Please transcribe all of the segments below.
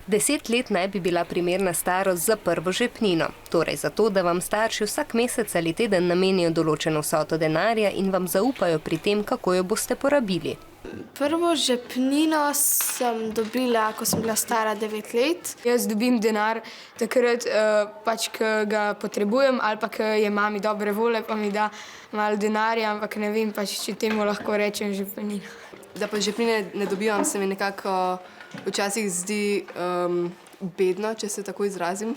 10 let naj bi bila primerna starost za prvo žepnino, torej zato, da vam starši vsak mesec ali teden namenijo določeno vsoto denarja in vam zaupajo pri tem, kako jo boste porabili. Prvo žepnino sem dobila, ko sem bila stara 9 let. Jaz dobim denar takrat, ko ga potrebujem ali pa, ko je mami dobre volje, pa mi da malo denarja, ampak ne vem, če temu lahko rečem žepnina. Da pa žepnine ne dobivam, se mi nekako včasih zdi bedno, če se tako izrazim.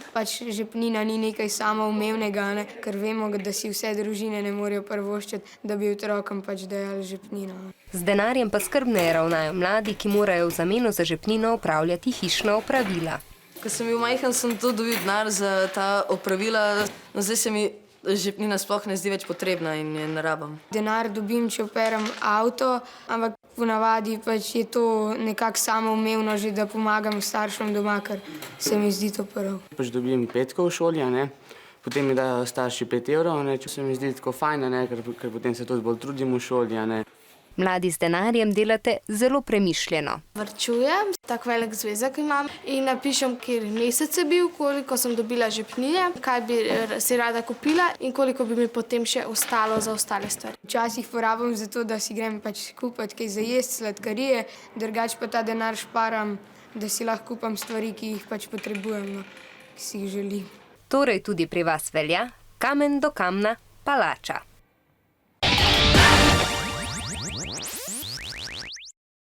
Žepnina ni nekaj samoumevnega, ne? Ker vemo, da si vse družine ne morejo privoščiti, da bi otrokom dajali žepnino. Z denarjem pa skrbneje ravnajo mladi, ki morajo v zameno za žepnino opravljati hišna opravila. Ko sem bil majhen, sem tudi dobil denar za ta opravila. No, zdaj se mi žepnina sploh ne zdi več potrebna in je ne rabim. Denar dobim, če operem avto, ampak ponavadi je to nekako samoumevno že, da pomagam staršem doma, ker se mi zdi to prav. Dobim petko v šoli, potem mi dajo starši 5 evrov, če se mi zdi tako fajn, ker potem se tudi bolj trudim v šoli. Mladi z denarjem delate zelo premišljeno. Varčujem, tak velik zvezek imam in napišem, kjer mesec je bil, koliko sem dobila žepnine, kaj bi si rada kupila in koliko bi mi potem še ostalo za ostale stvari. Včasih porabim za to, da si grem kupiti kaj za jesti, sladkarije, drugače pa ta denar šparam, da si lahko kupam stvari, ki jih potrebujem, ki si jih želim. Torej tudi pri vas velja, kamen do kamna palača.